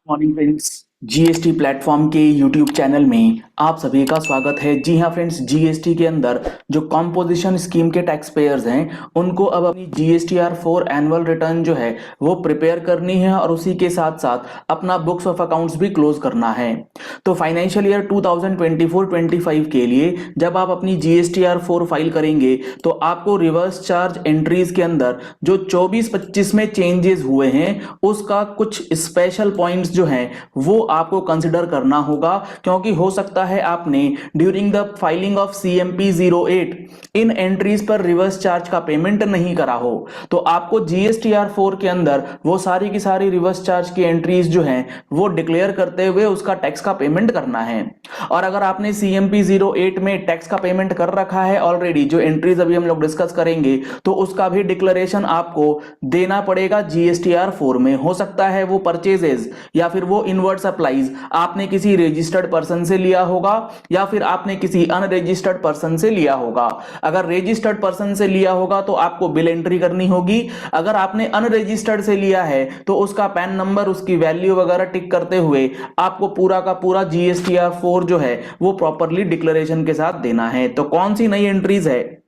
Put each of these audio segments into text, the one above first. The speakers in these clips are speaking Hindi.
मॉर्निंग फ्रेंड्स, जीएसटी प्लेटफॉर्म के यूट्यूब चैनल में आप सभी का स्वागत है। जी हाँ फ्रेंड्स, जीएसटी के अंदर जो कॉम्पोजिशन स्कीम के टैक्स पेयर्स हैं उनको अब अपनी जीएसटीआर 4 एनुअल रिटर्न जो है वो प्रिपेयर करनी है और उसी के साथ साथ अपना बुक्स ऑफ अकाउंट्स भी क्लोज करना है। तो फाइनेंशियल ईयर 2024-25 के लिए जब आप अपनी जीएसटीआर 4 फाइल करेंगे तो आपको रिवर्स चार्ज एंट्रीज के अंदर जो 24-25 में चेंजेस हुए हैं उसका कुछ स्पेशल पॉइंट्स जो हैं वो आपको कंसिडर करना होगा, क्योंकि हो सकता है आपने during the filing of CMP 08 in entries पर रिवर्स चार्ज का पेमेंट नहीं करा हो। तो आपको जीएसटीआर 4 के अंदर वो सारी की सारी रिवर्स चार्ज की एंट्रीज जो हैं वो डिक्लेयर करते हुए उसका टैक्स का पेमेंट करना है। और अगर आपने सीएमपी 08 में टैक्स का पेमेंट कर रखा है ऑलरेडी, जो एंट्रीज अभी हम लोग डिस्कस करेंगे, तो उसका भी डिक्लेरेशन आपको देना पड़ेगा जीएसटीआर 4 में। हो सकता है वो परचेजेस या फिर वो इनवर्ड सप्लाईज आपने किसी रजिस्टर्ड पर्सन से लिया होगा या फिर आपने किसी अनरजिस्टर्ड पर्सन से लिया होगा। अगर रजिस्टर्ड पर्सन से लिया होगा तो आपको बिल एंट्री करनी होगी। अगर आपने अनरजिस्टर्ड से लिया है तो उसका पैन नंबर, उसकी वैल्यू वगैरह टिक करते हुए आपको पूरा का पूरा जीएसटीआर 4 जो है वो प्रॉपरली डिक्लेरेशन के साथ देना है। तो कौन सी नई एंट्रीज है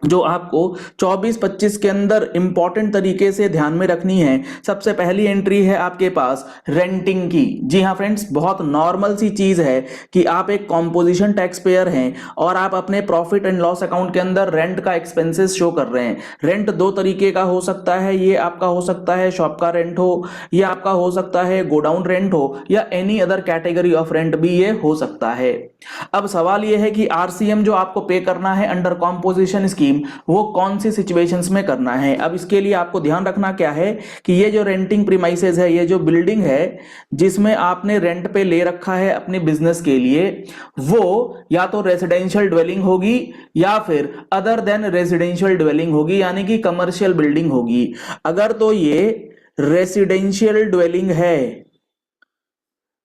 जो आपको 24-25 के अंदर इंपॉर्टेंट तरीके से ध्यान में रखनी है? सबसे पहली एंट्री है आपके पास रेंटिंग की। जी हाँ फ्रेंड्स, बहुत नॉर्मल सी चीज है कि आप एक कॉम्पोजिशन टैक्स पेयर हैं और आप अपने प्रॉफिट एंड लॉस अकाउंट के अंदर रेंट का एक्सपेंसेस शो कर रहे हैं। रेंट दो तरीके का हो सकता है, ये आपका हो सकता है शॉप का रेंट हो, या आपका हो सकता है गोडाउन रेंट हो, या any other category of rent भी ये हो सकता है। अब सवाल ये है कि आरसीएम जो आपको पे करना है अंडर कॉम्पोजिशन स्कीम वो कौन सी सिचुएशंस में करना है। अब इसके लिए आपको ध्यान रखना क्या है कि ये जो रेंटिंग प्रीमाइसेस है, ये जो बिल्डिंग है जिसमें आपने रेंट पे ले रखा है अपने बिजनेस के लिए, वो या तो रेजिडेंशियल ड्वेलिंग होगी या फिर अदर देन रेजिडेंशियल ड्वेलिंग होगी, यानी कि कमर्शियल बिल्डिंग होगी। अगर तो ये रेसिडेंशियल ड्वेलिंग है,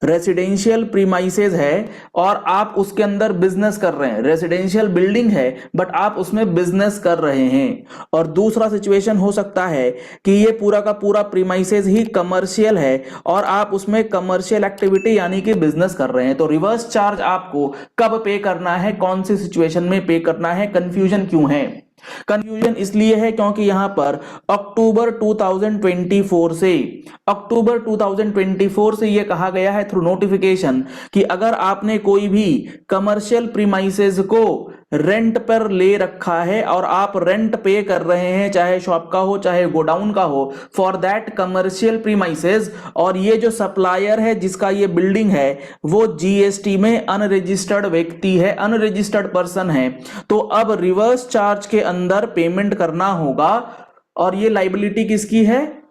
रेसिडेंशियल प्रीमाइसेस है और आप उसके अंदर बिजनेस कर रहे हैं, रेसिडेंशियल बिल्डिंग है बट आप उसमें बिजनेस कर रहे हैं। और दूसरा सिचुएशन हो सकता है कि ये पूरा का पूरा प्रीमाइसेस ही कमर्शियल है और आप उसमें कमर्शियल एक्टिविटी यानी कि बिजनेस कर रहे हैं। तो रिवर्स चार्ज आपको कब पे करना है, कौन सी सिचुएशन में पे करना है? कंफ्यूजन क्यों है? कंफ्यूजन इसलिए है क्योंकि यहां पर अक्टूबर 2024 से यह कहा गया है थ्रू नोटिफिकेशन कि अगर आपने कोई भी कमर्शियल प्रीमाइसेस को रेंट पर ले रखा है और आप रेंट पे कर रहे हैं, चाहे शॉप का हो चाहे गोडाउन का हो, फॉर दैट कमर्शियल प्रीमाइसेस, और ये जो सप्लायर है जिसका ये बिल्डिंग है वो जीएसटी में अनरजिस्टर्ड व्यक्ति है, अनरजिस्टर्ड पर्सन है, तो अब रिवर्स चार्ज के अंदर पेमेंट करना होगा। और ये लाइबिलिटी किसकी है?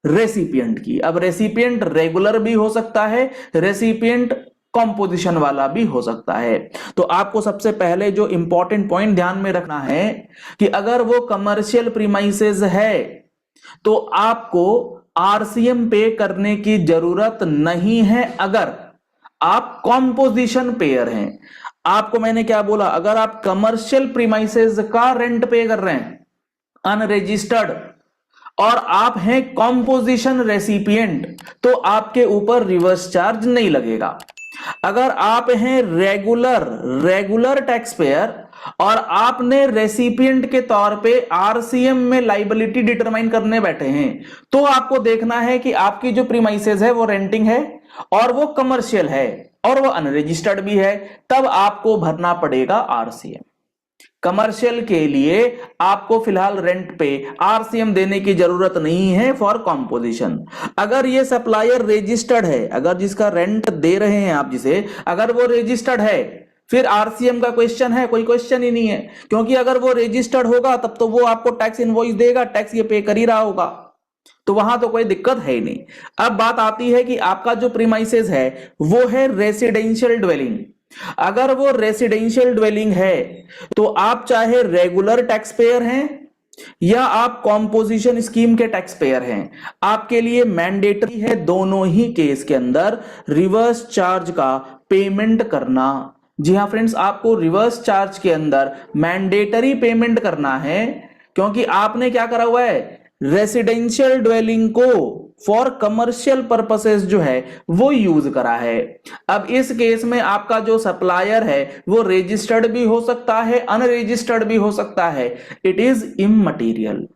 रेसिपिएंट की। अब रेसिपिएंट रेगुलर भी हो सकता है, रेसिपिएंट कॉम्पोजिशन वाला भी हो सकता है। तो आपको सबसे पहले जो इंपॉर्टेंट पॉइंट ध्यान में रखना है कि अगर वो कमर्शियल प्रीमाइसेस है तो आपको आरसीएम पे करने की जरूरत नहीं है। अगर आप कॉम्पोजिशन पेयर हैं, आपको मैंने क्या बोला, अगर आप कमर्शियल प्रीमाइसेस का रेंट पे कर रहे हैं अनरजिस्टर्ड और आप हैं कॉम्पोजिशन रेसिपिएंट तो आपके ऊपर रिवर्स चार्ज नहीं लगेगा। अगर आप हैं रेगुलर टैक्स पेयर और आपने रेसिपिएंट के तौर पे आरसीएम में लाइबिलिटी डिटरमाइन करने बैठे हैं तो आपको देखना है कि आपकी जो प्रीमाइसेस है वो रेंटिंग है और वो कमर्शियल है और वो अनरजिस्टर्ड भी है, तब आपको भरना पड़ेगा आरसीएम। कमर्शियल के लिए आपको फिलहाल रेंट पे आरसीएम देने की जरूरत नहीं है फॉर कॉम्पोजिशन। अगर ये सप्लायर रजिस्टर्ड है, अगर जिसका रेंट दे रहे हैं आप जिसे, अगर वो रजिस्टर्ड है, फिर आरसीएम का क्वेश्चन है? कोई क्वेश्चन ही नहीं है, क्योंकि अगर वो रजिस्टर्ड होगा तब तो वो आपको टैक्स इनवॉइस देगा, टैक्स ये पे कर ही रहा होगा, तो वहां तो कोई दिक्कत है ही नहीं। अब बात आती है कि आपका जो प्रीमाइसेस है वो है रेसिडेंशियल ड्वेलिंग। अगर वो रेसिडेंशियल ड्वेलिंग है तो आप चाहे रेगुलर टैक्स पेयर हैं या आप कॉम्पोजिशन स्कीम के टैक्स पेयर हैं, आपके लिए मैंडेटरी है दोनों ही केस के अंदर रिवर्स चार्ज का पेमेंट करना। जी हां फ्रेंड्स, आपको रिवर्स चार्ज के अंदर मैंडेटरी पेमेंट करना है, क्योंकि आपने क्या करा हुआ है, रेसिडेंशियल ड्वेलिंग को फॉर कमर्शियल पर्पसेस जो है वो यूज करा है। अब इस केस में आपका जो सप्लायर है वो रजिस्टर्ड भी हो सकता है, अनरजिस्टर्ड भी हो सकता है, इट इज इममटीरियल।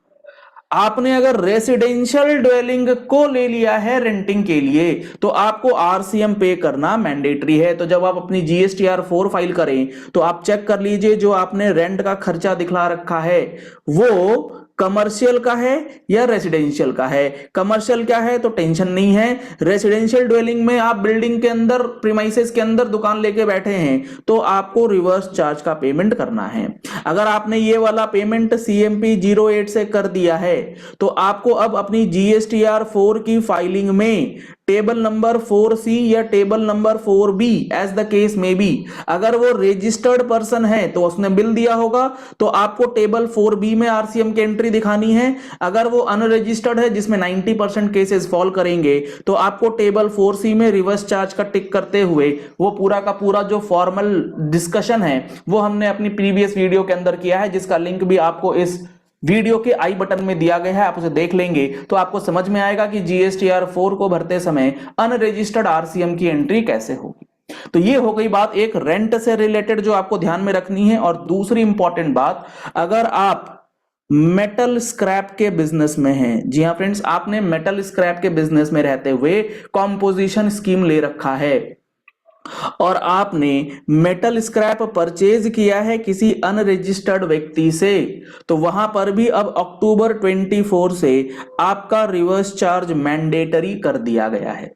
आपने अगर रेसिडेंशियल ड्वेलिंग को ले लिया है रेंटिंग के लिए तो आपको आरसीएम पे करना मैंडेटरी है। तो जब आप अपनी जीएसटीआर 4 फाइल करें तो आप चेक कर लीजिए जो आपने रेंट का खर्चा दिखला रखा है वो कमर्शियल का है या रेसिडेंशियल का है। कमर्शियल क्या है तो टेंशन नहीं है, रेसिडेंशियल ड्वेलिंग में आप बिल्डिंग के अंदर प्रीमाइसेस के अंदर दुकान लेके बैठे हैं तो आपको रिवर्स चार्ज का पेमेंट करना है। अगर आपने ये वाला पेमेंट सीएमपी 08 से कर दिया है तो आपको अब अपनी जीएसटीआर 4 की फाइलिंग में टेबल नंबर 4C या table number 4B as the case में बी, अगर वो रजिस्टर्ड पर्सन है तो उसने बिल दिया होगा तो आपको टेबल 4B में आरसीएम की एंट्री दिखानी है। अगर वो अनरजिस्टर्ड है जिसमें 90% केसेस फॉल करेंगे तो आपको टेबल 4C में रिवर्स चार्ज का टिक करते हुए वो पूरा का पूरा जो फॉर्मल डिस्कशन है वो हमने अपनी प्रीवियस वीडियो के अंदर किया है, जिसका लिंक भी आपको इस वीडियो के आई बटन में दिया गया है, आप उसे देख लेंगे तो आपको समझ में आएगा कि जीएसटीआर 4 को भरते समय अनरजिस्टर्ड आरसीएम की एंट्री कैसे होगी। तो ये हो गई बात एक रेंट से रिलेटेड जो आपको ध्यान में रखनी है। और दूसरी इंपॉर्टेंट बात, अगर आप मेटल स्क्रैप के बिजनेस में हैं, जी हां फ्रेंड्स, आपने मेटल स्क्रैप के बिजनेस में रहते हुए कॉम्पोजिशन स्कीम ले रखा है और आपने मेटल स्क्रैप परचेज किया है किसी अनरजिस्टर्ड व्यक्ति से, तो वहां पर भी अब अक्टूबर 24 से आपका रिवर्स चार्ज मैंडेटरी कर दिया गया है।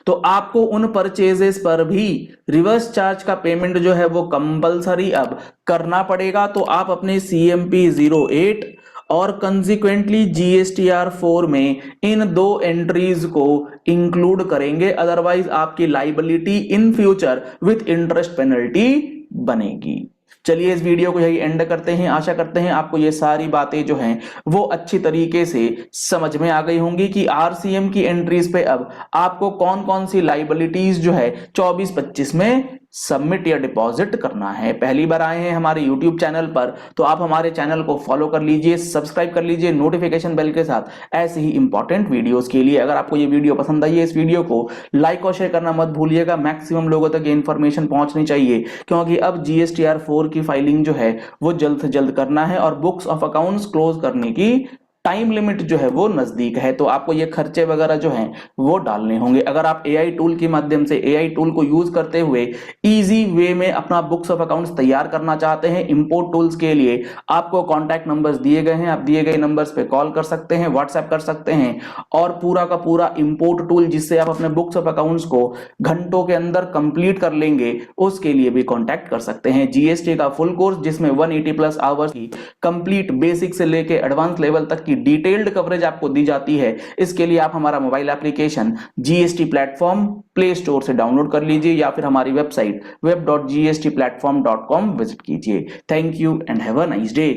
तो आपको उन परचेजेस पर भी रिवर्स चार्ज का पेमेंट जो है वो कंपलसरी अब करना पड़ेगा। तो आप अपने सीएमपी 08 और कंसिक्वेंटली जीएसटीआर 4 में इन दो एंट्रीज को इंक्लूड करेंगे, अदरवाइज आपकी liability in future with interest penalty बनेगी। चलिए इस वीडियो को यही एंड करते हैं। आशा करते हैं आपको ये सारी बातें जो हैं वो अच्छी तरीके से समझ में आ गई होंगी कि आरसीएम की एंट्रीज पे अब आपको कौन कौन सी लाइबिलिटीज जो है 24-25 में सबमिट या डिपॉजिट करना है। पहली बार आए हैं हमारे YouTube चैनल पर तो आप हमारे चैनल को फॉलो कर लीजिए, सब्सक्राइब कर लीजिए नोटिफिकेशन बेल के साथ ऐसे ही इंपॉर्टेंट वीडियोस के लिए। अगर आपको ये वीडियो पसंद आई है इस वीडियो को लाइक और शेयर करना मत भूलिएगा, मैक्सिमम लोगों तक ये इंफॉर्मेशन पहुंचनी चाहिए क्योंकि अब जीएसटीआर 4 की फाइलिंग जो है वो जल्द से जल्द करना है और बुक्स ऑफ अकाउंट्स क्लोज करने की टाइम लिमिट जो है वो नजदीक है। तो आपको ये खर्चे वगैरह जो हैं वो डालने होंगे। अगर आप एआई टूल के माध्यम से एआई टूल को यूज करते हुए इजी वे में अपना बुक्स ऑफ अकाउंट्स तैयार करना चाहते हैं, इंपोर्ट टूल्स के लिए आपको कॉन्टैक्ट नंबर्स दिए गए हैं, आप दिए गए नंबर्स पे कॉल कर सकते हैं, व्हाट्सएप कर सकते हैं और पूरा का पूरा इंपोर्ट टूल जिससे आप अपने बुक्स ऑफ अकाउंट्स को घंटों के अंदर कंप्लीट कर लेंगे उसके लिए भी कॉन्टैक्ट कर सकते हैं। जीएसटी का फुल कोर्स जिसमें 180+ आवर्स की कंप्लीट बेसिक से लेके एडवांस लेवल तक की डिटेल्ड कवरेज आपको दी जाती है। इसके लिए आप हमारा mobile application GST platform play store से डाउनलोड कर लीजिए या फिर हमारी वेबसाइट web.gstplatform.com विजिट कीजिए। Thank you and have a nice day.